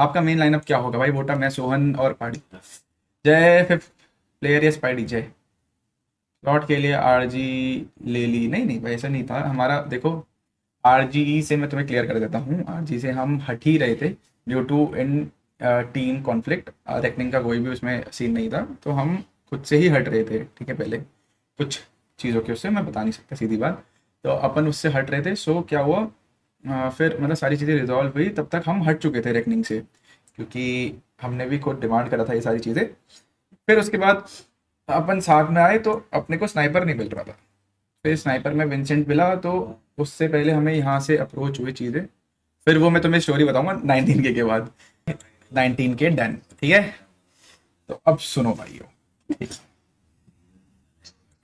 आपका main lineup क्या होगा भाई? वोटा, मैं, सोहन और पाड़ी। जय। फिफ्थ प्लेयर यस पाड़ी जय। स्लॉट के लिए आरजी ले ली? नहीं नहीं भाई, ऐसा नहीं था हमारा। देखो, आरजी से मैं तुम्हें क्लियर कर देता हूँ। आरजी से हम हट ही रहे थे due to in team conflict. Reckoning का कोई भी उसमें सीन नहीं था, तो हम खुद से ही हट रहे थे। ठीक है, पहले कुछ चीज़ों के उससे मैं बता नहीं सकता सीधी बात। तो अपन उससे हट रहे थे। सो क्या हुआ, फिर मतलब सारी चीज़ें रिजॉल्व हुई, तब तक हम हट चुके थे रेकनिंग से, क्योंकि हमने भी खुद डिमांड करा था ये सारी चीज़ें। फिर उसके बाद अपन साथ में आए, तो अपने को स्नाइपर नहीं मिल रहा था। फिर स्नाइपर में विंसेंट मिला, तो उससे पहले हमें यहाँ से अप्रोच हुई चीज़ें। फिर वो मैं तुम्हें स्टोरी बताऊंगा 19 के बाद। 19 डन। ठीक है, तो अब सुनो भाइयों। ठीक।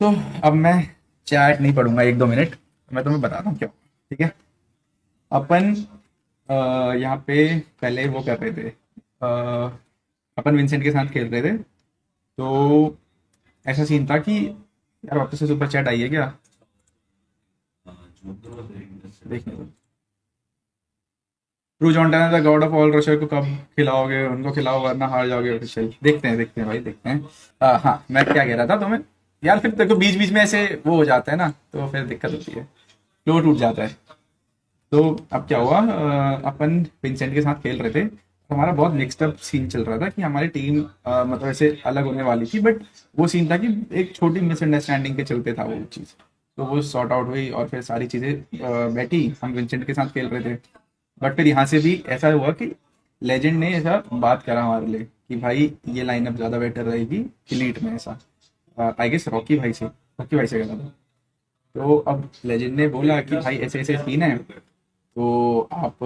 तो अब मैं चैट नहीं पढ़ूंगा 1-2 मिनट, मैं तुम्हें बताता हूँ क्यों। ठीक है, अपन यहाँ पे पहले वो कर रहे थे। अपन विंसेंट के साथ खेल रहे थे, तो ऐसा सीन था कि यार वापस से सुपर चैट आई है क्या? देखने दो। True Jonton the god of all rusher को कब खिलाओगे? उनको खिलाओ वरना हार जाओगे ऑफिशियल। देखते हैं भाई, देखते हैं। हाँ, मैं क्या कह रहा था तुम्हें यार, फिर देखो बीच बीच में ऐसे वो हो जाता है ना, तो फिर दिक्कत होती है, फ्लो टूट जाता है। तो अब क्या हुआ, अपन विंसेंट के साथ खेल रहे थे। हमारा बहुत मिक्स्ड अप सीन चल रहा था कि हमारी टीम मतलब ऐसे अलग होने वाली थी, बट वो सीन था कि एक छोटी मिसअंडरस्टैंडिंग के चलते था वो चीज़। तो वो सॉर्ट आउट हुई और फिर सारी चीज़ें बैठी। हम विंसेंट के साथ खेल रहे थे, बट फिर यहाँ से भी ऐसा हुआ कि लेजेंड ने ऐसा बात करा हमारे लिए कि भाई ये लाइनअप ज़्यादा बेटर रहेगी इलीट में। ऐसा आई गेस रॉकी भाई से करा था। तो अब लेजेंड ने बोला कि भाई ऐसे ऐसे सीन है, तो आप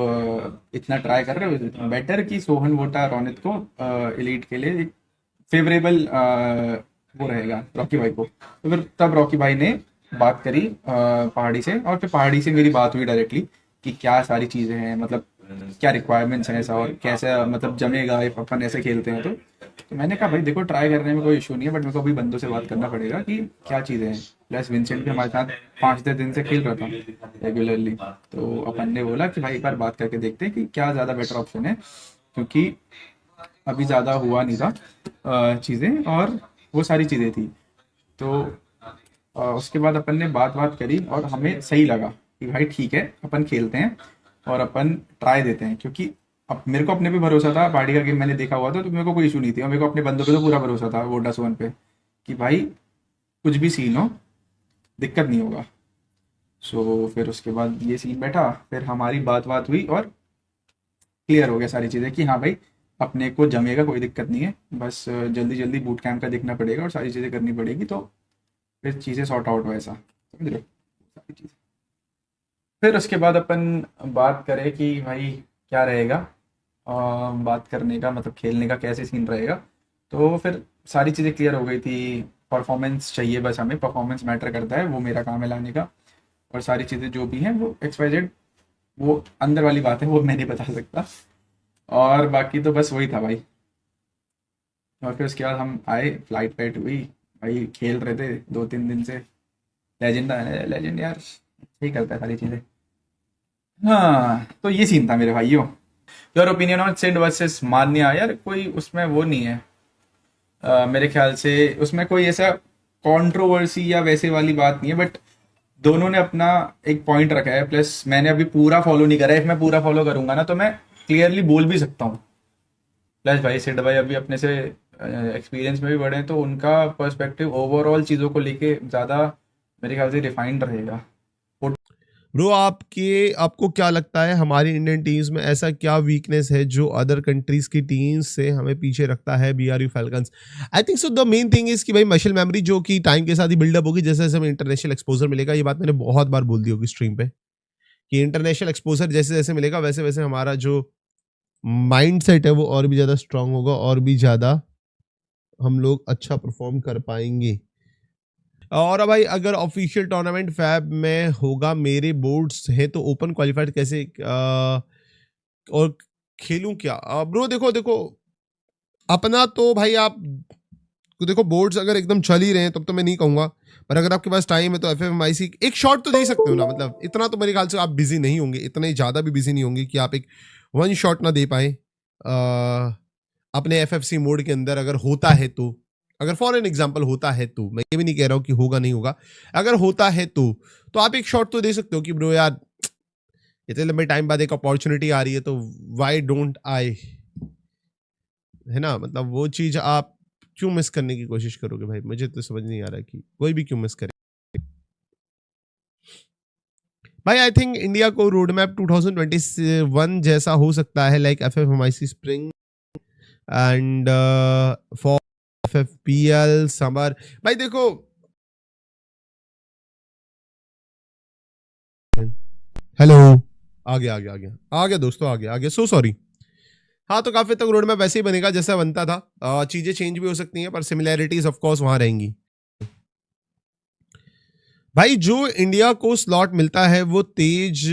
इतना ट्राई कर रहे हो, बेटर कि सोहन वोटा रोनित को एलीट के लिए फेवरेबल वो रहेगा रॉकी भाई को। तो फिर तब रॉकी भाई ने बात करी पहाड़ी से, और फिर पहाड़ी से मेरी बात हुई डायरेक्टली कि क्या सारी चीज़ें हैं, मतलब क्या रिक्वायरमेंट्स हैं ऐसा, और कैसे मतलब जमेगा if अपन ऐसे खेलते हैं। तो मैंने कहा भाई देखो, ट्राई करने में कोई इशू नहीं है, बट मेरे को अभी बंदों से बात करना पड़ेगा कि क्या चीज़ें हैं। प्लस विंसेंट भी हमारे साथ 5 दिन से खेल रहा था रेगुलरली। तो अपन ने बोला कि भाई एक बार बात करके देखते हैं कि क्या ज़्यादा बेटर ऑप्शन है, क्योंकि अभी ज़्यादा हुआ नहीं था चीज़ें, और वो सारी चीज़ें थी। तो उसके बाद अपन ने बात बात करी और हमें सही लगा कि भाई ठीक है, अपन खेलते हैं और अपन ट्राई देते हैं। क्योंकि अब मेरे को अपने पे भरोसा था, पार्टी का गेम मैंने देखा हुआ था, तो मेरे को कोई इशू नहीं थी, और मेरे को अपने बंदों पे तो पूरा भरोसा था वोडा सोन पे कि भाई कुछ भी सीन हो, दिक्कत नहीं होगा। सो फिर उसके बाद ये सीन बैठा, फिर हमारी बात बात हुई और क्लियर हो गया सारी चीज़ें कि हाँ भाई अपने को जमेगा, कोई दिक्कत नहीं है। बस जल्दी जल्दी बूट कैंप का देखना पड़ेगा और सारी चीज़ें करनी पड़ेगी, तो फिर चीज़ें सॉर्ट आउट हो, ऐसा समझ रहे हो सारी चीज़ें। फिर उसके बाद अपन बात करें कि भाई क्या रहेगा, बात करने का मतलब खेलने का कैसे सीन रहेगा। तो फिर सारी चीज़ें क्लियर हो गई थी। परफॉर्मेंस चाहिए, बस हमें परफॉर्मेंस मैटर करता है, वो मेरा काम है लाने का। और सारी चीज़ें जो भी हैं वो XYZ, वो अंदर वाली बात है, वो मैं नहीं बता सकता। और बाकी तो बस वही था भाई। और फिर उसके बाद हम आए, फ्लाइट वेट हुई, भाई खेल रहे थे 2-3 दिन से। लेजेंड है, लेजेंड यार सही करता है सारी चीज़ें। हाँ, तो ये सीन था मेरे भाइयों। Your opinion on Sindh versus Manya? यार कोई उसमें वो नहीं है। मेरे ख्याल से उसमें कोई ऐसा कंट्रोवर्सी या वैसे वाली बात नहीं है, बट दोनों ने अपना एक पॉइंट रखा है। प्लस मैंने अभी पूरा फॉलो नहीं करा है, if मैं पूरा फॉलो करूंगा ना तो मैं क्लियरली बोल भी सकता हूँ। प्लस भाई सिड भाई अभी अपने से एक्सपीरियंस में भी बड़े हैं, तो उनका पर्सपेक्टिव ओवरऑल चीज़ों को लेके ज़्यादा मेरे ख्याल से रिफाइंड रहेगा। ब्रो आपको क्या लगता है हमारी इंडियन टीम्स में ऐसा क्या वीकनेस है जो अदर कंट्रीज की टीम्स से हमें पीछे रखता है BRU Falcons? I think so the main thing is कि भाई मसल मेमोरी जो कि टाइम के साथ ही बिल्डअप होगी, जैसे जैसे हमें इंटरनेशनल एक्सपोजर मिलेगा। ये बात मैंने बहुत बार बोल दी होगी स्ट्रीम पे कि इंटरनेशनल एक्सपोजर जैसे जैसे मिलेगा वैसे वैसे हमारा जो माइंड सेट है वो और भी ज़्यादा स्ट्रांग होगा और भी ज़्यादा हम लोग अच्छा परफॉर्म कर पाएंगे। और भाई अगर ऑफिशियल टूर्नामेंट फैब में होगा, मेरे बोर्ड्स हैं तो ओपन क्वालिफाइड कैसे और खेलूं क्या? ब्रो देखो देखो, अपना तो भाई आप देखो बोर्ड्स अगर एकदम चल ही रहे हैं तब तो मैं नहीं कहूंगा, पर अगर आपके पास टाइम है तो FMIC एक शॉट तो दे सकते हो ना। मतलब इतना तो मेरे ख्याल से आप बिजी नहीं होंगे, इतने ज्यादा भी बिजी नहीं होंगे कि आप एक वन शॉट ना दे पाए। अपने FFC मोड के अंदर अगर होता है तो, अगर फॉर एन एग्जाम्पल होता है तो, मैं ये भी नहीं कह रहा हूँ कि होगा नहीं होगा, अगर होता है तो आप एक शॉट तो दे सकते हो कि ब्रो यार इतने लंबे टाइम बाद एक अपॉर्चुनिटी आ रही है तो वाई डोंट आई, है ना। मतलब वो चीज आप क्यों मिस करने की कोशिश करोगे भाई, मुझे तो समझ नहीं आ रहा कि कोई भी क्यों मिस करे भाई। आई थिंक इंडिया को रोड मैप 2021 जैसा हो सकता है, like FFMIC spring and for FFPL summer. भाई देखो हेलो, आ गया दोस्तों, आ गया सो सॉरी। हाँ तो काफी तक रोड मैप वैसे ही बनेगा जैसा बनता था, चीजें चेंज भी हो सकती हैं पर सिमिलैरिटीज ऑफ कोर्स वहां रहेंगी। भाई जो इंडिया को स्लॉट मिलता है वो तेज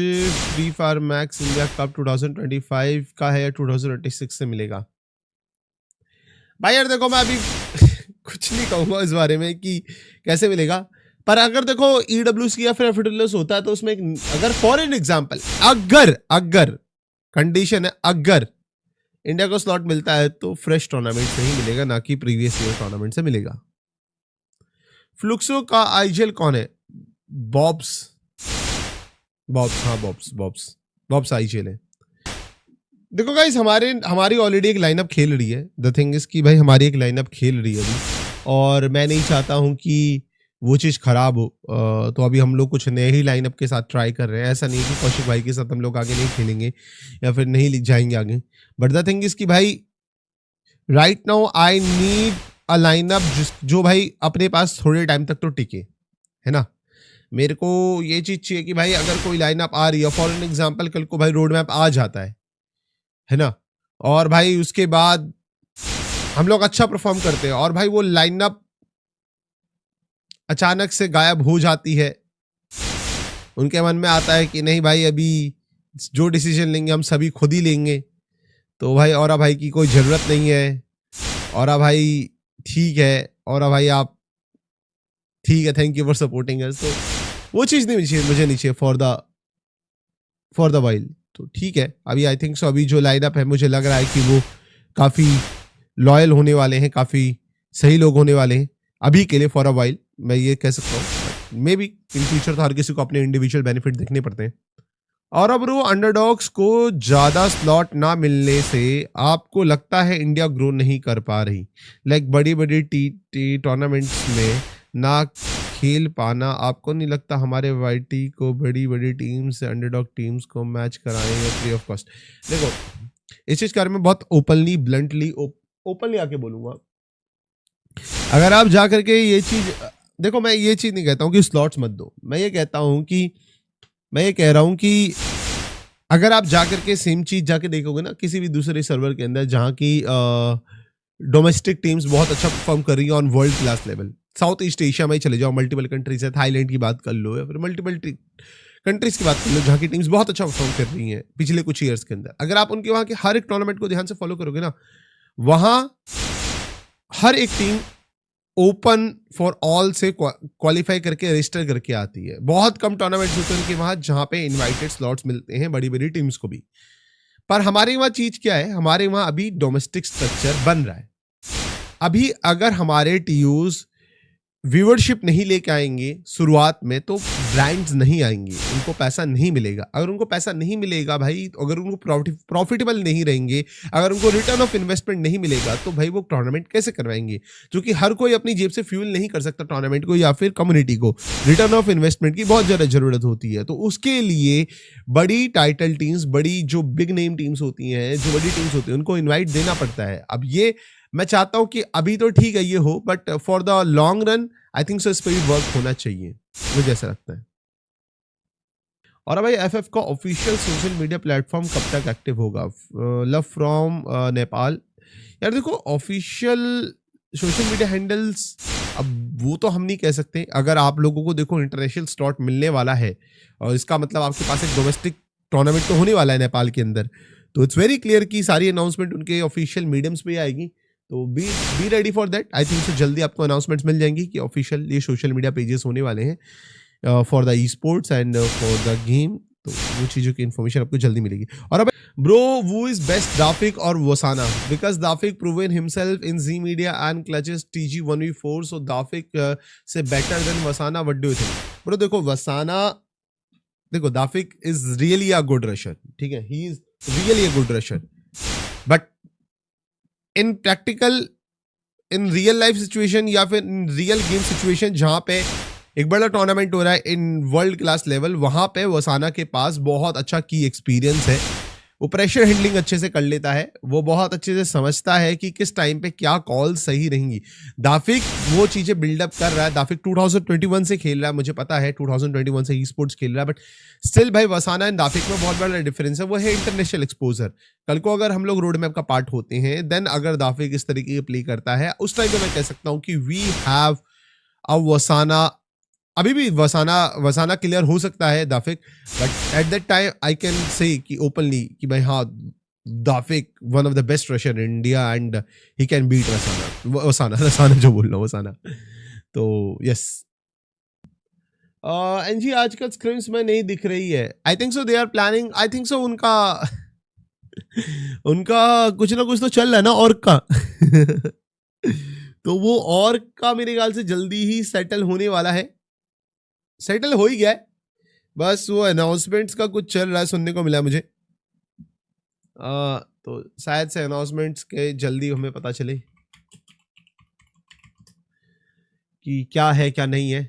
Free Fire Max India cup 2025 का है या 2026 से मिलेगा। भाई यार देखो मैं अभी कुछ नहीं कहूंगा इस बारे में कि कैसे मिलेगा, पर अगर देखो EWC या फिर FWS होता है तो उसमें एक, अगर फॉर एन एग्जाम्पल अगर कंडीशन है अगर इंडिया को स्लॉट मिलता है तो फ्रेश टूर्नामेंट से ही मिलेगा, ना कि प्रीवियस ईयर टूर्नामेंट से मिलेगा। फ्लुक्सो का IGL कौन है? बॉब्स IGL है। देखो गाइस हमारी ऑलरेडी एक लाइनअप खेल रही है। द थिंग इज कि भाई हमारी एक लाइनअप खेल रही है अभी, और मैं नहीं चाहता हूं कि वो चीज़ खराब हो, तो अभी हम लोग कुछ नए ही लाइनअप के साथ ट्राई कर रहे हैं। ऐसा नहीं कि कौशिक भाई के साथ हम लोग आगे नहीं खेलेंगे या फिर नहीं जाएंगे आगे, बट द थिंग इज कि भाई right now I need a lineup जो भाई अपने पास थोड़े टाइम तक तो टिके, है ना। मेरे को ये चीज चाहिए कि भाई अगर कोई लाइनअप आ रही है, फॉर एन एग्जाम्पल कल को भाई रोड मैप आ जाता है ना, और भाई उसके बाद हम लोग अच्छा परफॉर्म करते हैं और भाई वो लाइनअप अचानक से गायब हो जाती है, उनके मन में आता है कि नहीं भाई अभी जो डिसीजन लेंगे हम सभी खुद ही लेंगे, तो भाई और भाई की कोई ज़रूरत नहीं है, और भाई ठीक है, और भाई आप ठीक है, thank you for supporting us. तो वो चीज़ नहीं चाहिए, मुझे नहीं चाहिए फॉर द वाइल। तो ठीक है, अभी आई थिंक सो अभी जो लाइनअप है मुझे लग रहा है कि वो काफ़ी लॉयल होने वाले हैं, काफ़ी सही लोग होने वाले हैं अभी के लिए, फॉर अ वाइल मैं ये कह सकता हूँ। मे बी इन फ्यूचर तो हर किसी को अपने इंडिविजुअल बेनिफिट देखने पड़ते हैं। और अब वो अंडरडॉग्स को ज़्यादा स्लॉट ना मिलने से आपको लगता है इंडिया ग्रो नहीं कर पा रही, लाइक बड़ी बड़ी टूर्नामेंट्स में ना खेल पाना। आपको नहीं लगता हमारे YT को बड़ी बड़ी टीम से अंडरडॉग टीम्स को मैच कराएं या फ्री ऑफ कॉस्ट? देखो इस चीज़ के बारे में बहुत ओपनली ब्लंटली ओपनली आके बोलूँगा, अगर आप जा करके ये चीज़ देखो, मैं ये चीज़ नहीं कहता हूँ कि स्लॉट्स मत दो, मैं ये कह रहा हूँ कि अगर आप जा करके सेम चीज़ जाके देखोगे ना किसी भी दूसरे सर्वर के अंदर जहाँ की डोमेस्टिक टीम्स बहुत अच्छा परफॉर्म कर रही है on world class level, south east Asia में ही चले जाओ, मल्टीपल कंट्रीज है, थाईलैंड की बात कर लो या फिर मल्टीपल कंट्रीज की बात कर लो जहाँ की टीम्स बहुत अच्छा परफॉर्म कर रही हैं पिछले कुछ ईयर्स के अंदर। अगर आप उनके वहाँ के हर एक टूर्नामेंट को ध्यान से फॉलो करोगे ना, वहाँ हर एक टीम ओपन फॉर ऑल से क्वालिफाई करके रजिस्टर करके आती है। बहुत कम टूर्नामेंट्स होते हैं उनके वहाँ जहाँ पे इनवाइटेड स्लॉट्स मिलते हैं बड़ी बड़ी टीम्स को भी। पर हमारे वहाँ चीज़ क्या है, हमारे वहाँ अभी डोमेस्टिक स्ट्रक्चर बन रहा है। अभी अगर हमारे TOs व्यूअरशिप नहीं लेके आएंगे शुरुआत में तो ब्रांड्स नहीं आएंगे, उनको पैसा नहीं मिलेगा। अगर उनको पैसा नहीं मिलेगा भाई, अगर उनको प्रॉफिटेबल नहीं रहेंगे, अगर उनको रिटर्न ऑफ इन्वेस्टमेंट नहीं मिलेगा तो भाई वो टूर्नामेंट कैसे करवाएंगे? क्योंकि हर कोई अपनी जेब से फ्यूल नहीं कर सकता टूर्नामेंट को या फिर कम्युनिटी को, रिटर्न ऑफ इन्वेस्टमेंट की बहुत ज़्यादा ज़रूरत होती है। तो उसके लिए बड़ी टाइटल टीम्स, बड़ी जो बिग नेम टीम्स होती हैं, जो बड़ी टीम्स होती हैं, उनको इन्वाइट देना पड़ता है। अब ये मैं चाहता हूं कि अभी तो ठीक है ये हो, but for the long run I think सो इस पर भी वर्क होना चाहिए, मुझे ऐसा लगता है। और भाई FF का ऑफिशियल सोशल मीडिया प्लेटफॉर्म कब तक एक्टिव होगा? Love from Nepal. यार देखो ऑफिशियल सोशल मीडिया हैंडल्स अब वो तो हम नहीं कह सकते। अगर आप लोगों को देखो इंटरनेशनल स्लॉट मिलने वाला है और इसका मतलब आपके पास एक डोमेस्टिक टूर्नामेंट तो होने वाला है नेपाल के अंदर, तो इट्स वेरी क्लियर कि सारी अनाउंसमेंट उनके ऑफिशियल मीडियम्स पे आएगी। तो be ready for that. I think सो जल्दी आपको अनाउंसमेंट्स मिल जाएंगी कि ऑफिशियल ये सोशल मीडिया पेजेस होने वाले हैं for the e sports and for the game. तो वो चीज़ों की इन्फॉर्मेशन आपको जल्दी मिलेगी। और अब Bro, who is best, Dafik or Wasana? Because Dafik proven himself in Z Media and clutches TG 1v4, so Dafik say better than Wasana. What do you think? Bro, देखो Wasana, देखो Dafik is really a good rusher. ठीक है, he is really a good rusher. But in practical, in real life situation या फिर in real game situation जहाँ पे एक बड़ा टूर्नामेंट हो रहा है इन वर्ल्ड क्लास लेवल, वहां पे वसाना के पास बहुत अच्छा की एक्सपीरियंस है। वो प्रेशर हैंडलिंग अच्छे से कर लेता है, वो बहुत अच्छे से समझता है कि किस टाइम पे क्या कॉल सही रहेंगी। दाफिक वो चीजें बिल्डअप कर रहा है। दाफिक 2021 से खेल रहा है, मुझे पता है 2021 से ई स्पोर्ट्स खेल रहा है, बट स्टिल भाई वसाना एंड दाफिक में बहुत बड़ा डिफरेंस है। वो है इंटरनेशनल एक्सपोजर। कल को अगर हम लोग रोड मैप का पार्ट होते हैं, देन अगर दाफिक इस तरीके की प्ले करता है, उस टाइम पे मैं कह सकता हूँ कि वी हैव अ वसाना। अभी भी वसाना क्लियर हो सकता है दाफिक, but at that time I can say कि ओपनली कि भाई हाँ, दाफिक one of the best rusher in India and he can beat वसाना जो बोल रहा हूँ वसाना। तो यस एनजी आजकल स्क्रिम्स में नहीं दिख रही है। I think so they are planning, I think so उनका उनका कुछ ना कुछ तो चल रहा है ना और का तो वो और का मेरे ख्याल से जल्दी ही सेटल होने वाला है। सेटल हो ही गया है, बस वो अनाउंसमेंट्स का कुछ चल रहा है, सुनने को मिला मुझे। तो शायद से अनाउंसमेंट्स के जल्दी हमें पता चले कि क्या है क्या नहीं है।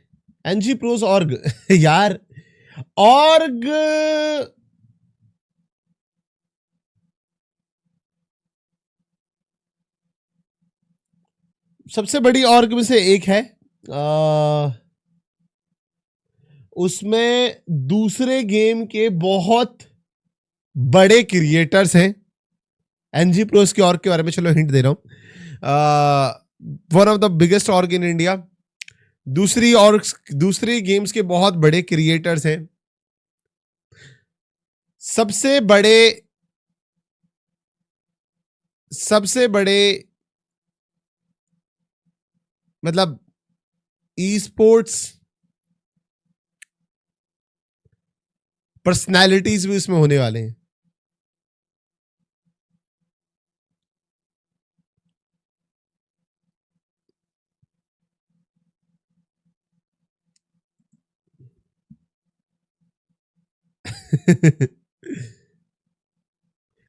एनजी प्रोस ऑर्ग यार, ऑर्ग सबसे बड़ी ऑर्ग में से एक है। उसमें दूसरे गेम के बहुत बड़े क्रिएटर्स हैं। एनजी प्रोस की ऑर्ग के बारे में चलो हिंट दे रहा हूं। One of the biggest org in India. दूसरी गेम्स के बहुत बड़े क्रिएटर्स हैं। सबसे बड़े मतलब ई स्पोर्ट्स पर्सनैलिटीज भी इसमें होने वाले हैं।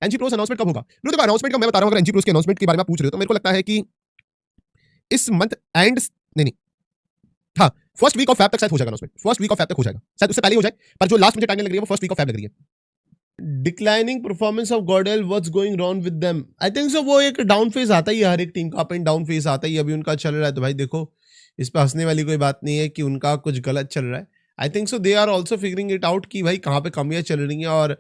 एनजी प्रोस अनाउंसमेंट कब होगा? देखो अनाउंसमेंट का मैं बता रहा हूं। अगर एनजी प्रोस के अनाउंसमेंट के बारे में आप पूछ रहे हो तो मेरे को लगता है कि इस मंथ एंड नहीं, हाँ, फर्स्ट वीक ऑफ फैब तक शायद हो जाएगा announcement. First week of Feb तक हो जाएगा, शायद उससे पहले हो जाए, पर जो लास्ट मुझे टाइमलाइन लग रही है वो फर्स्ट वीक ऑफ फैब लग रही है। Declining performance of Gödel, what's going wrong with them? I think सो वो एक डाउन फेज आता ही है, हर एक टीम का अप एंड डाउन फेज आता ही। अभी उनका चल रहा है तो भाई देखो, इस पे हंसने वाली कोई बात नहीं है कि उनका कुछ गलत चल रहा है। I think so they are also figuring it out कि भाई कहाँ पे कमियां चल रही हैं, और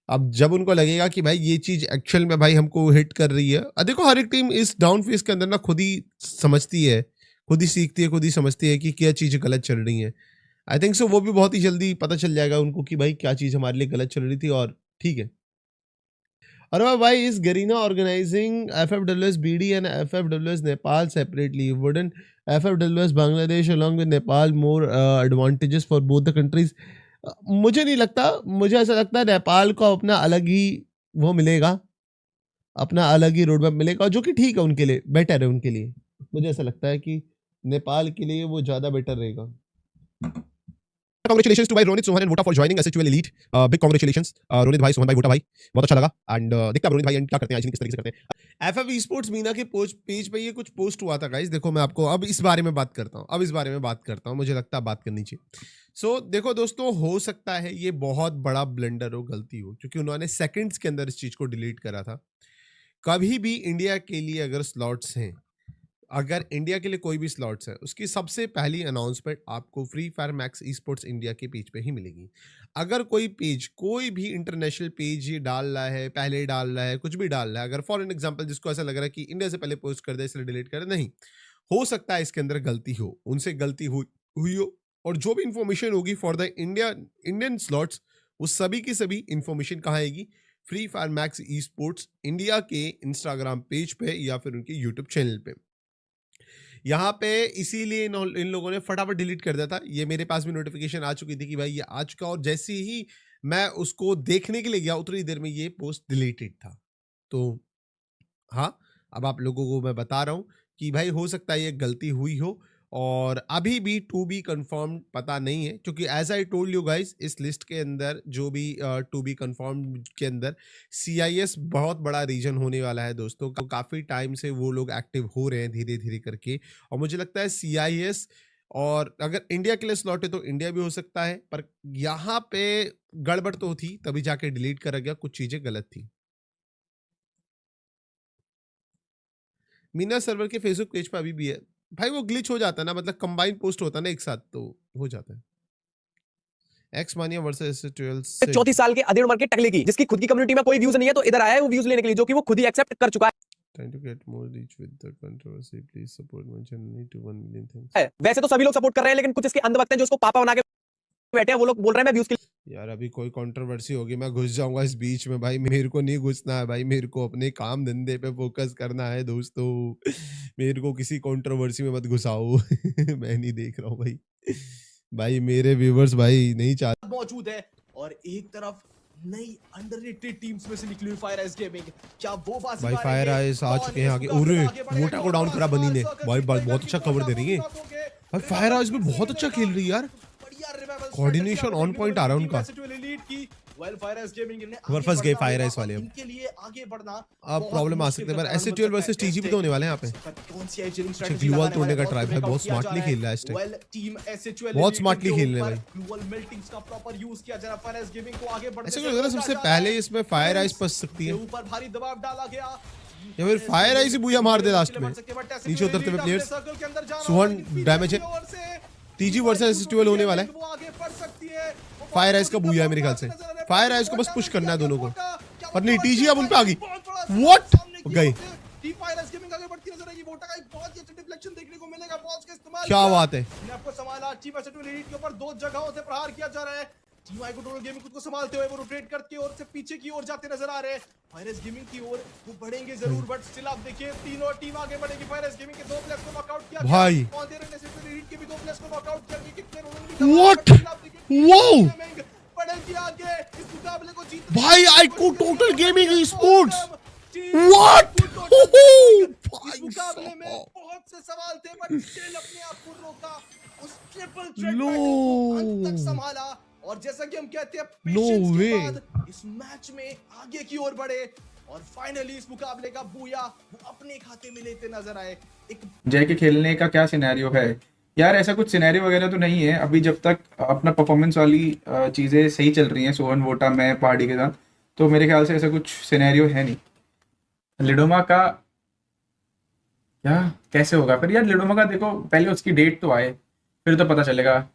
अब जब उनको लगेगा कि भाई ये चीज एक्चुअल में भाई हमको हिट कर रही है। देखो हर एक टीम इस डाउन फेज के अंदर ना खुद ही समझती है, खुद ही सीखती है, खुद ही समझती है कि क्या चीज़ें गलत चल रही हैं। आई थिंक सो वो भी बहुत ही जल्दी पता चल जाएगा उनको कि भाई क्या चीज़ हमारे लिए गलत चल रही थी और ठीक है। और भाई इस Garena organizing FFWS BD and FFWS Nepal separately, wouldn't FFWS Bangladesh along with Nepal more advantages for both the countries? मुझे नहीं लगता, मुझे ऐसा लगता है नेपाल को अपना अलग ही वो मिलेगा, अपना अलग ही रोड मैप मिलेगा, जो कि ठीक है उनके लिए, बेटर है उनके लिए। मुझे ऐसा लगता है कि नेपाल के लिए वो ज्यादा बेटर रहेगा। Congratulations to भाई रोनित सोहन एंड वोटा for joining SHUL elite. Big congratulations Ronit भाई, सोहन भाई, वोटा भाई, बहुत अच्छा लगा। एंड देखते हैं रोनित भाई क्या करते हैं, आज किस तरीके से करते हैं। FF Esports मीना के पेज पे ये कुछ पोस्ट हुआ था गाइस। देखो मैं आपको अब इस बारे में बात करता हूँ, मुझे लगता है बात करनी चाहिए। सो देखो दोस्तों, हो सकता है ये बहुत बड़ा ब्लंडर हो, गलती हो, क्योंकि उन्होंने सेकंड्स के अंदर इस चीज को डिलीट करा था। कभी भी इंडिया के लिए अगर स्लॉट्स हैं, अगर इंडिया के लिए कोई भी स्लॉट्स है, उसकी सबसे पहली अनाउंसमेंट आपको free Fire max e sports India के पेज पे ही मिलेगी। अगर कोई पेज, कोई भी इंटरनेशनल पेज ये डाल रहा है, पहले डाल रहा है, कुछ भी डाल रहा है, अगर फॉर एन एग्जांपल जिसको ऐसा लग रहा है कि इंडिया से पहले पोस्ट कर दे इसलिए डिलीट कर दे, नहीं, हो सकता है इसके अंदर गलती हो, उनसे गलती हुई हो, और जो भी इंफॉर्मेशन होगी फॉर द इंडियन स्लॉट्स, वो सभी की सभी इंफॉर्मेशन कहाँ आएगी? Free Fire max e sports India के इंस्टाग्राम पेज पे या फिर उनके यूट्यूब चैनल पे। यहाँ पे इसीलिए इन लोगों ने फटाफट डिलीट कर दिया था। ये मेरे पास भी नोटिफिकेशन आ चुकी थी कि भाई ये आ चुका, और जैसे ही मैं उसको देखने के लिए गया, उतनी देर में ये पोस्ट डिलीटेड था। तो हाँ, अब आप लोगों को मैं बता रहा हूँ कि भाई हो सकता है ये गलती हुई हो, और अभी भी टू बी कंफर्म पता नहीं है, क्योंकि as I told you guys, इस लिस्ट के अंदर जो भी टू बी कंफर्म के अंदर CIS बहुत बड़ा रीजन होने वाला है दोस्तों। काफी टाइम से वो लोग एक्टिव हो रहे हैं धीरे धीरे करके, और मुझे लगता है CIS, और अगर इंडिया के लिए स्लॉट है तो इंडिया भी हो सकता है, पर यहाँ पे गड़बड़ तो थी, तभी जाके डिलीट करा गया, कुछ चीजें गलत थी। मीना सर्वर के फेसबुक पेज पे अभी भी है भाई, वो ग्लिच हो जाता है ना, मतलब कंबाइन पोस्ट होता है ना एक साथ, तो हो जाता है। एक्स मानिया वर्सेस 12 से 34 साल के अधेड़ उम्र के टकले की, जिसकी खुद की कम्युनिटी में कोई व्यूज नहीं है, तो इधर आया है वो व्यूज लेने के लिए, जो कि वो खुद ही एक्सेप्ट कर चुका trying to get more reach with the controversy, please support my channel to 1 million thanks। है। वैसे तो सभी लोग सपोर्ट कर रहे हैं, लेकिन कुछ इसके अंधभक्त हैं जो उसको पापा बना के बैठे हैं। वो लोग बोल रहे हैं मैं व्यूज के यार अभी कोई कंट्रोवर्सी होगी मैं घुस जाऊंगा इस बीच में भाई, मेरे को नहीं घुसना है भाई, मेरे को अपने काम धंधे पे फोकस करना है दोस्तों, मेरे को किसी कंट्रोवर्सी में मत घुसाओ। मैं नहीं देख रहा हूँ भाई, भाई मेरे व्यूवर्स भाई नहीं चाहते। मौजूद है, और एक तरफ नई अंडररेटेड टीम्स में से निकली हुई फायर आइस गेमिंग, क्या वो बाजी भाई मारेंगे? फायर आइस आ चुके हैं आगे, अरे मोटा को डाउन करा बनी ने भाई, बहुत अच्छा कवर दे रही है भाई, फायर आइस भी बहुत अच्छा खेल रही है यार, कोऑर्डिनेशन ऑन पॉइंट आ रहा है उनका। फंस गए फायर आइस वाले, इनके लिए आगे बढ़ना अब प्रॉब्लम आ सकते हैं, पर SC12 वर्सेस TG भी तो होने वाले हैं यहाँ पे। ग्लूवॉल तोड़ने का ट्राई भाई बहुत स्मार्टली खेल रहा है इस टाइम, बहुत स्मार्टली खेल रहे हैं भाई। ग्लूवॉल मेल्टिंग्स का प्रॉपर यूज किया जा रहा है फायर आइस गेमिंग को आगे बढ़ने ऐसे से लग रहा है सबसे पहले इसमें फायर आइस फंस सकती है, ऊपर भारी दबाव डाला गया, या फिर फायर आइस ही बुया मार दे लास्ट में। नीचे उतरते हुए प्लेयर्स, सुहन डैमेज है, TG वर्सेस SC12 होने वाला है। फायर आइस का बुया है मेरे ख्याल से, फायर आइस को बस पुश करना है दोनों को, पर नहीं TG अब उन पे आ गई, व्हाट गई, क्या बात है, आपको संभाला टीम एस2 के ऊपर दो जगहों से प्रहार किया जा रहा है। टीम आई को टोटल गेमिंग खुद को संभालते हुए वो रोटेट करके और से पीछे की ओर जाते नजर आ रहे हैं। फायरस गेमिंग की ओर वो बढ़ेंगे जरूर, बट स्टिल आप देखिए तीनों टीम आगे बढ़ेगी। फायरस गेमिंग के दो प्लेयर्स को नॉकआउट किया भाई के भी दो प्लेयर्स को नॉकआउट किया, कितने व्हाट, वाओ बढ़ेगी आगे इस मुकाबले को जीत भाई, आईको टोटल गेमिंग स्पोर्ट्स, व्हाट, इस मुकाबले में बहुत से सवाल थे, बट स्टिल अपने आप को रोका, उस ट्रिपल थ्रेट लो। को अंत तक संभाला, और जैसा कि हम कहते हैं पेशेंस के बाद इस मैच में आगे की ओर बढ़े, और फाइनली इस मुकाबले का बूया वो अपने खाते में लेते नजर आए। एक जय के खेलने का क्या सिनेरियो है यार? ऐसा कुछ सिनेरियो वगैरह तो नहीं है अभी, जब तक अपना परफॉर्मेंस वाली चीज़ें सही चल रही हैं, सोहन वोटा मैं पहाड़ी के साथ, तो मेरे ख्याल से ऐसा कुछ सिनेरियो है नहीं। लिडोमा का क्या कैसे होगा फिर यार? लिडोमा का देखो पहले उसकी डेट तो आए, फिर तो पता चलेगा।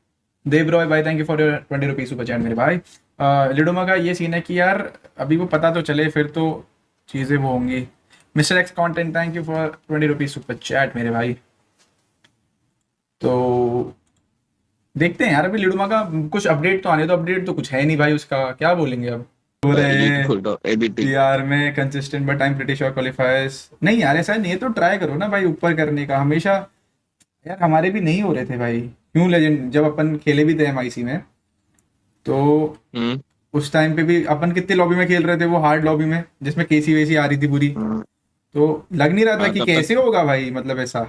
देव रॉय भाई thank you for your 20 rupees super chat मेरे भाई। लिडोमा का ये सीन है कि यार अभी वो पता तो चले, फिर तो चीज़ें वो होंगी। Mister x content thank you for 20 rupees super chat मेरे भाई। तो देखते हैं यार, अभी लिडोमा का कुछ अपडेट तो आने, तो अपडेट तो कुछ है नहीं भाई, उसका क्या बोलेंगे अब। बोल रहे हैं यार मैं consistent but I am pretty sure क्वालिफायर्स। नहीं यार ऐसा नहीं है, तो ट्राई करो ना भाई ऊपर करने का हमेशा। यार हमारे भी नहीं हो रहे थे भाई, क्यों लेजेंड, जब अपन खेले भी थे MIC में, तो उस टाइम पे भी अपन कितने लॉबी में खेल रहे थे, वो हार्ड लॉबी में जिसमें केसी वेसी आ रही थी पूरी, तो लग नहीं रहा था कि कैसे होगा भाई, मतलब ऐसा।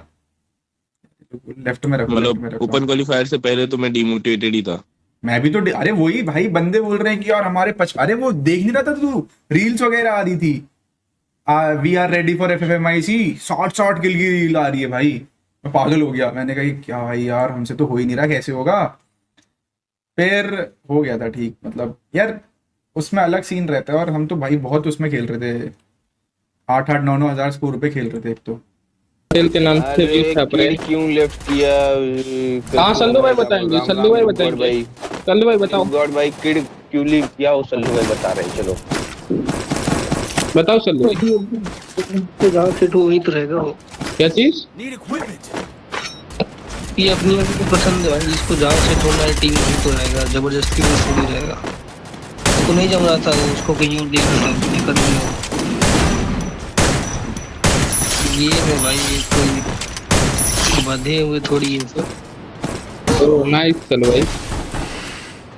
लेफ्ट में रखो, मतलब ओपन क्वालिफायर से पहले तो मैं डिमोटिवेटेड ही था। मैं भी तो अरे वही भाई, बंदे बोल रहे हैं कि यार हमारे अरे वो देख नहीं रहा था तू, रील्स वगैरह आ रही थी, we are ready for FFMIC, short kill की रील आ रही है भाई। मैं पागल हो गया, मैंने कहा क्या भाई यार हमसे तो हो ही नहीं रहा, कैसे होगा। फिर हो गया था ठीक, मतलब यार उसमें अलग सीन रहता है, और हम तो भाई बहुत उसमें खेल रहे थे, 8-8, 9-9 हज़ार स्कोर पे खेल रहे थे एक तो। के नाम से भी छाप रहे क्यों लेफ्ट किया? हाँ सल्लू भाई बताएंगे, सल्लू भाई बताएंगे, सल्लू भाई बताओ। गॉड भाई किड क्यों लीव किया? वो सल्लू भाई बता रहे हैं, चलो बताओ सल्लू। तो जहाँ सेट वही तो रहेगा वो। क्या चीज? ये अपनी को पसंद है भाई, जिसको जहाँ सेट होना है टीम वही तो रहेगा, जबरदस्ती में थोड़ी रहेगा। उसको नहीं जम रहा था, उसको कहीं और देखना था, दिक्कत नहीं हो। ये है भाई, ये कोई बंधे हुए थोड़ी है सर। नाइस चलो भाई।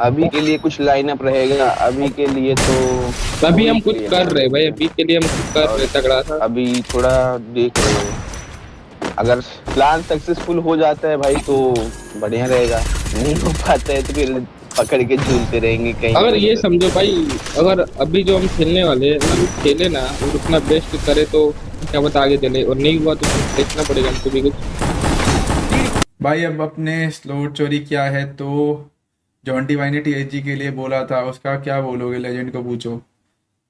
अभी के लिए कुछ लाइनअप रहेगा, अभी के लिए तो अभी हम वही कुछ play कर है। रहे हैं भाई, अभी के लिए हम कुछ कर रहे हैं तगड़ा सा। अभी थोड़ा देख रहे हैं, अगर प्लान सक्सेसफुल हो जाता है भाई तो बढ़िया रहेगा, नहीं हो पाता है तो फिर पकड़ के झूलते रहेंगे कहीं अगर इधर ये उधर। समझो भाई, अगर अभी जो हम खेलने वाले हैं अगर हम खेले ना और अपना बेस्ट करे तो क्या पता आगे चले, और नहीं हुआ तो फिर देखना पड़ेगा हमको भी कुछ। भाई अब अपने स्लॉट चोरी किया है तो जॉन्टी भाई ने टीएसजी के लिए बोला था, उसका क्या बोलोगे? लेजेंड को पूछो,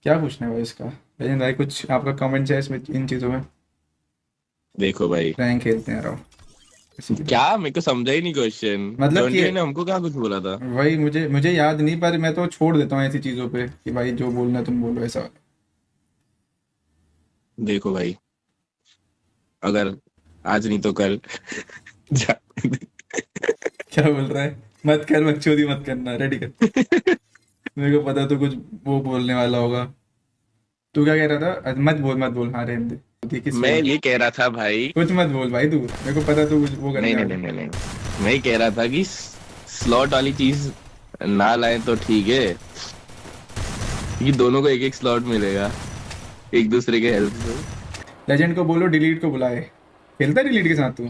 क्या पूछना है भाई इसका? लेजेंड भाई कुछ आपका कमेंट है इसमें, इन चीज़ों में? देखो भाई, रैंक खेलते हैं रहो इसी के लिए। क्या मेरे को समझा ही नहीं क्वेश्चन। मतलब जॉन्टी कि- भाई ने हमको क्या कुछ बोला था? वही मुझे याद नहीं, पर मैं तो छोड़ देता हूँ ऐसी चीज़ों पे कि भाई जो बोलना है तुम बोलो, ऐसा वाला। देखो भाई, अगर आज नहीं तो कल जा- क्या बोल रहा है? मत कर, बकचोदी मत करना, रेडी कर। मेरे को पता तो कुछ वो बोलने वाला होगा। तू क्या कह रहा था? मत बोल, हाँ रहने दे। ठीक है, मैं ये कह रहा था भाई, कुछ मत बोल भाई तू, मेरे को पता तू कुछ वो करने नहीं वाला। नहीं नहीं नहीं, मैं ही कह रहा था कि स्लॉट वाली चीज ना लाए तो ठीक है, कि दोनों को एक एक स्लॉट मिलेगा एक दूसरे के हेल्प से। लेजेंड को बोलो डिलीट को बुलाए। खेलता है डिलीट के साथ तू?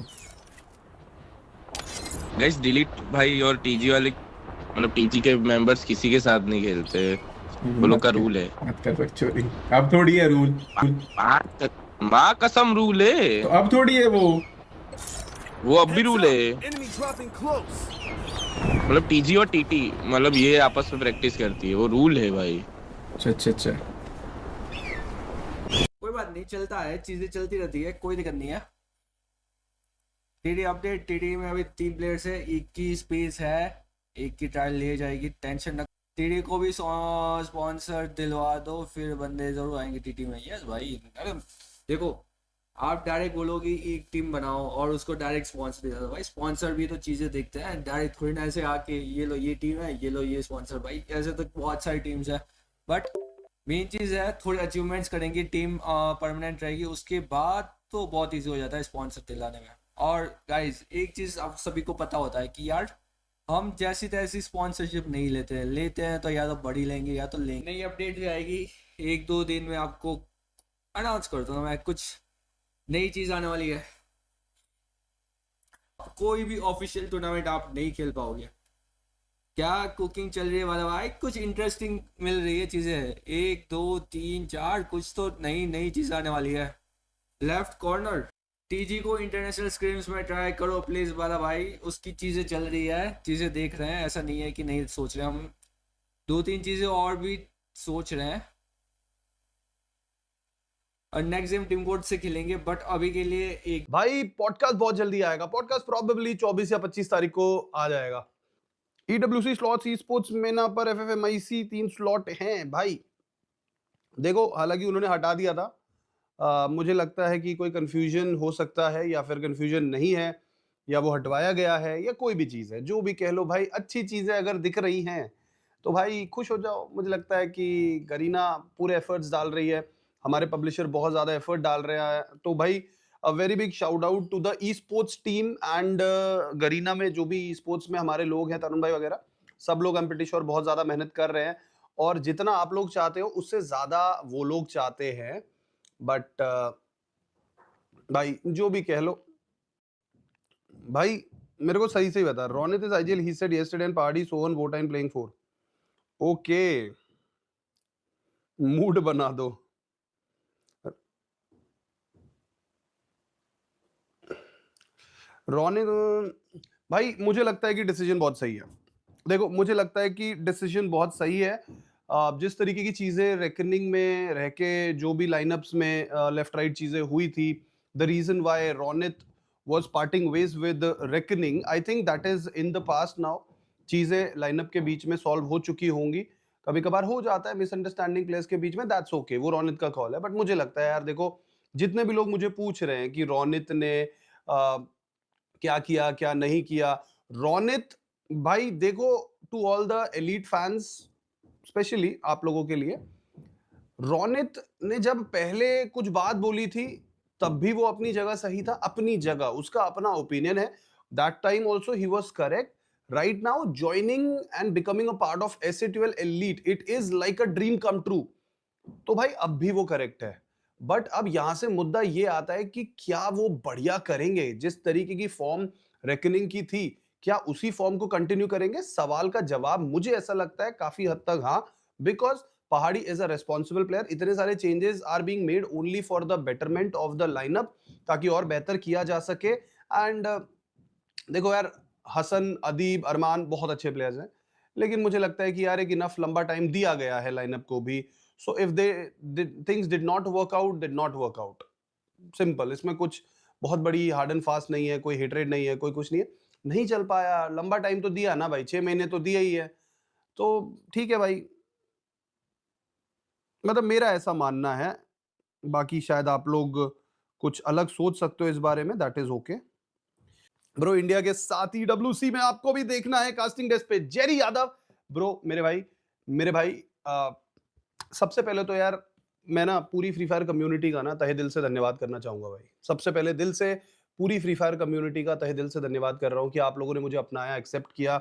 गाइस डिलीट भाई और टीजी वाले, मतलब टीजी के मेंबर्स किसी के साथ नहीं खेलते, वो लोग का रूल है। मत कर बकचोदी, अब थोड़ी है रूल। माँ कसम रूल है, तो अब थोड़ी है वो अब भी रूल है। मतलब टीजी और टीटी मतलब ये आपस में प्रैक्टिस करती है, वो रूल है भाई। अच्छा। कोई बात नहीं, चलता है, चीजें चलती रहती है, कोई दिक्कत नहीं है। टीडी अपडेट, टीडी में अभी 3 प्लेयर्स है, एक की स्पेस है, एक की ट्रायल ले जाएगी, टेंशन न। टीडी को भी स्पॉन्सर दिलवा दो, फिर बंदे जरूर आएंगे टीटी में। यस भाई, अरे देखो आप डायरेक्ट बोलोगे एक टीम बनाओ और उसको डायरेक्ट स्पॉन्सर दे दो भाई, स्पॉन्सर भी तो चीजें देखते हैं, डायरेक्ट थोड़ी ना ऐसे आके ये लो ये टीम है, ये लो ये स्पॉन्सर। भाई ऐसे तो बहुत सारी टीम्स है, बट मेन चीज़ है थोड़ी अचीवमेंट्स करेंगे, टीम परमानेंट रहेगी, उसके बाद तो बहुत इजी हो जाता है स्पॉन्सर दिलाने में। और गाइज एक चीज़ आप सभी को पता होता है कि यार हम जैसी तैसी स्पॉन्सरशिप नहीं लेते हैं तो या तो बड़ी लेंगे या तो लेंगे। नई अपडेट भी आएगी 1-2 दिन में, आपको अनाउंस कर दूंगा मैं, कुछ नई चीज़ आने वाली है। कोई भी ऑफिशियल टूर्नामेंट आप नहीं खेल पाओगे। क्या कुकिंग चल रही है वाला भाई? कुछ इंटरेस्टिंग मिल रही है चीजें, 1 2 3 4 कुछ तो नई चीज आने वाली है। लेफ्ट कॉर्नर टीजी को इंटरनेशनल स्क्रीम्स में ट्राई करो प्लीज वाला भाई, उसकी चीजें चल रही है, चीजें देख रहे हैं, ऐसा नहीं है कि नहीं सोच रहे, हम 2-3 चीजें और भी सोच रहे हैं और नेक्स्ट गेम टीम कोड से खेलेंगे, बट अभी के लिए एक भाई पॉडकास्ट बहुत जल्दी आएगा, पॉडकास्ट प्रोबेबली 24 या 25 तारीख को आ जाएगा। EWC स्लॉट्स, ई स्पोर्ट्स मेना पर FFMIC 3 स्लॉट हैं भाई। देखो हालांकि उन्होंने हटा दिया था, मुझे लगता है कि कोई कंफ्यूजन हो सकता है या फिर कंफ्यूजन नहीं है, या वो हटवाया गया है, या कोई भी चीज़ है, जो भी कह लो भाई, अच्छी चीज़ें अगर दिख रही हैं तो भाई खुश हो जाओ। मुझे लगता है कि गरीना पूरे एफर्ट्स डाल रही है, हमारे पब्लिशर बहुत ज़्यादा एफर्ट डाल रहा है, तो भाई a very big shout out to the esports team and Garena में जो भी ई स्पोर्ट्स में हमारे लोग हैं, तरुण भाई वगैरह, सब लोग एम श्योर बहुत ज़्यादा मेहनत कर रहे हैं, और जितना आप लोग चाहते हो उससे ज़्यादा वो लोग चाहते हैं। बट भाई जो भी कह लो भाई, मेरे को सही से ही बता, Ronit is ideal, he said yesterday and party Sovan वोटाइन प्लेइंग 4। ओके, मूड बना दो। रोनित भाई, मुझे लगता है कि डिसीजन बहुत सही है। देखो मुझे लगता है कि डिसीजन बहुत सही है। जिस तरीके की चीज़ें रेकनिंग में रह के जो भी लाइनअप्स में लेफ्ट राइट चीज़ें हुई थी, the reason why Ronit was parting ways with reckoning, I think that is in the past now। चीज़ें लाइनअप के बीच में सॉल्व हो चुकी होंगी, कभी कभार हो जाता है मिसअंडरस्टैंडिंग प्लेयर्स के बीच में, दैट्स ओके, वो रोनित का कॉल है। बट मुझे लगता है यार, देखो जितने भी लोग मुझे पूछ रहे हैं कि रोनित ने क्या किया क्या नहीं किया, रोनित भाई देखो, to all the elite fans, specially आप लोगों के लिए, रोनित ने जब पहले कुछ बात बोली थी तब भी वो अपनी जगह सही था, अपनी जगह, उसका अपना ओपिनियन है, that time also he was correct. right now joining and becoming a part of SA12 elite, it is like a dream come true. तो भाई अब भी वो करेक्ट है, बट अब यहां से मुद्दा ये आता है कि क्या वो बढ़िया करेंगे? जिस तरीके की फॉर्म रेकनिंग की थी, क्या उसी फॉर्म को कंटिन्यू करेंगे? सवाल का जवाब मुझे ऐसा लगता है काफी हद तक हाँ, बिकॉज पहाड़ी इज अ रेस्पॉन्सिबल प्लेयर. इतने सारे changes are being made only for the betterment of the lineup, ताकि और बेहतर किया जा सके. एंड देखो यार, हसन, अदीब, अरमान बहुत अच्छे प्लेयर्स हैं, लेकिन मुझे लगता है कि यार एक इनफ लंबा टाइम दिया गया है लाइनअप को भी. So if they things did not work out, simple. इसमें कुछ बहुत बड़ी हार्ड एंड फास्ट नहीं है, कोई हेटरेड नहीं है, कोई कुछ नहीं है. नहीं चल पाया, लंबा टाइम तो दिया ना भाई, 6 महीने तो दिया ही है, तो ठीक है भाई. मतलब मेरा ऐसा मानना है, बाकी शायद आप लोग कुछ अलग सोच सकते हो इस बारे में, that is okay. Bro India के साथ ही WC में आपको भी देखना है कास्टिंग डेस्क पे जेरी यादव. ब्रो मेरे भाई सबसे पहले तो यार मैं ना पूरी फ्री फायर कम्युनिटी का ना तहे दिल से धन्यवाद करना चाहूंगा भाई. सबसे पहले दिल से पूरी फ्री फायर कम्युनिटी का तहे दिल से धन्यवाद कर रहा हूं कि आप लोगों ने मुझे अपनाया, एक्सेप्ट किया,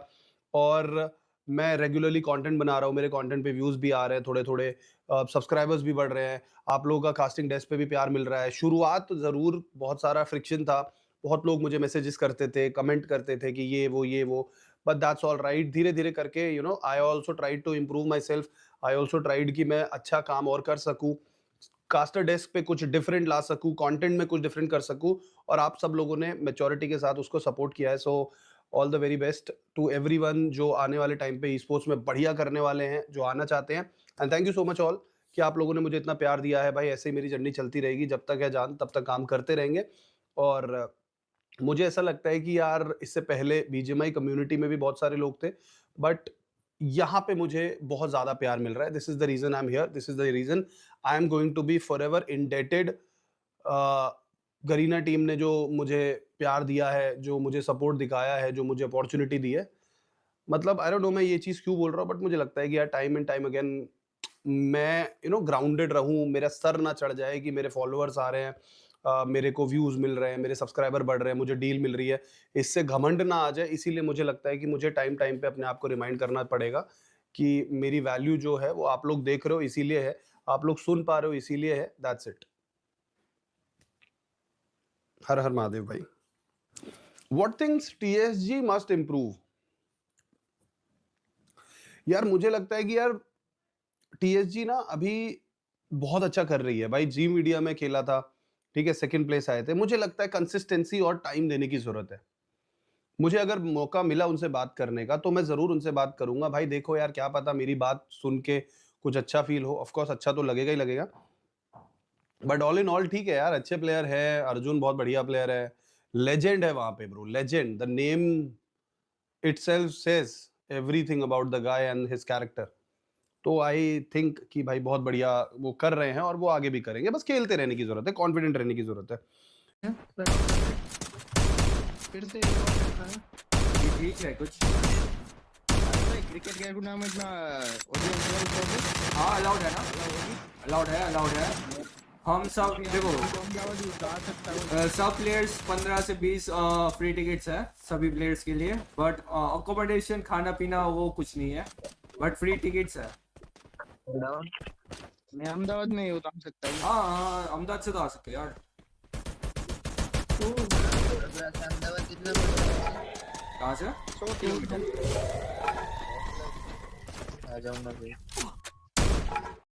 और मैं रेगुलरली कंटेंट बना रहा हूं. मेरे कंटेंट पे व्यूज भी आ रहे हैं, थोड़े थोड़े सब्सक्राइबर्स भी बढ़ रहे हैं. आप लोगों का कास्टिंग डेस्क पे भी प्यार मिल रहा है. शुरुआत जरूर बहुत सारा फ्रिक्शन था, बहुत लोग मुझे मैसेजेस करते थे, कमेंट करते थे कि ये वो, बट दैट्स ऑल राइट. धीरे धीरे करके you know I also tried to improve myself. I also tried कि मैं अच्छा काम और कर सकूं, कास्टर डेस्क पे कुछ डिफरेंट ला सकूं, कंटेंट में कुछ डिफरेंट कर सकूं, और आप सब लोगों ने मैच्योरिटी के साथ उसको सपोर्ट किया है. So all the very best to everyone जो आने वाले टाइम पे ई स्पोर्ट्स में बढ़िया करने वाले हैं, जो आना चाहते हैं. And thank you so much all कि आप लोगों ने मुझे इतना प्यार दिया है भाई. ऐसे ही मेरी जर्नी चलती रहेगी, जब तक है जान तब तक काम करते रहेंगे. और मुझे ऐसा लगता है कि यार इससे पहले BGMI कम्युनिटी में भी बहुत सारे लोग थे, बट यहाँ पे मुझे बहुत ज़्यादा प्यार मिल रहा है. This is the reason I am here, this is the reason I am going to be forever indebted. Garena team ने जो मुझे प्यार दिया है, जो मुझे सपोर्ट दिखाया है, जो मुझे अपॉर्चुनिटी दी है, मतलब आई डोंट नो मैं ये चीज़ क्यों बोल रहा हूँ, बट मुझे लगता है कि यार टाइम एंड टाइम अगेन मैं ग्राउंडेड रहूँ, मेरा सर ना चढ़ जाए कि मेरे फॉलोअर्स आ रहे हैं, मेरे को व्यूज़ मिल रहे हैं, मेरे सब्सक्राइबर बढ़ रहे हैं, मुझे डील मिल रही है, इससे घमंड ना आ जाए. इसीलिए मुझे लगता है कि मुझे टाइम टाइम पे अपने आप को रिमाइंड करना पड़ेगा कि मेरी वैल्यू जो है वो आप लोग देख रहे हो इसीलिए है, आप लोग सुन पा रहे हो इसीलिए है. That's it. हर हर महादेव भाई. What things TSG must improve? यार मुझे लगता है कि यार TSG ना अभी बहुत अच्छा कर रही है भाई. जी मीडिया में खेला था, ठीक है, 2nd प्लेस आए थे. मुझे लगता है कंसिस्टेंसी और टाइम देने की जरूरत है. मुझे अगर मौका मिला उनसे बात करने का तो मैं जरूर उनसे बात करूंगा. भाई देखो यार, क्या पता मेरी बात सुन के कुछ अच्छा फील हो. ऑफ कोर्स अच्छा तो लगेगा ही लगेगा, बट ऑल इन ऑल ठीक है यार, अच्छे प्लेयर है. अर्जुन बहुत बढ़िया प्लेयर है, लेजेंड है वहां पे bro, legend. The name itself says everything about the guy and his character. तो आई थिंक कि भाई बहुत बढ़िया वो कर रहे हैं और वो आगे भी करेंगे. बस खेलते रहने की जरूरत है, कॉन्फिडेंट रहने की जरूरत है. फिर से ठीक है कुछ. क्रिकेट का टूर्नामेंट ना हाँ अलाउड है ना, अलाउड है. हम सब देखो सब प्लेयर्स 15 से 20 फ्री टिकट्स है सभी प्लेयर्स के लिए, बट अकोमोडेशन खाना पीना वो कुछ नहीं है, बट फ्री टिकट्स है. मैं अहमदाबाद में उतार सकता हूँ. हाँ अहमदाबाद से तो आ सकते यार. कहाँ से? 100 किलोमीटर. आ जाऊंगा भाई.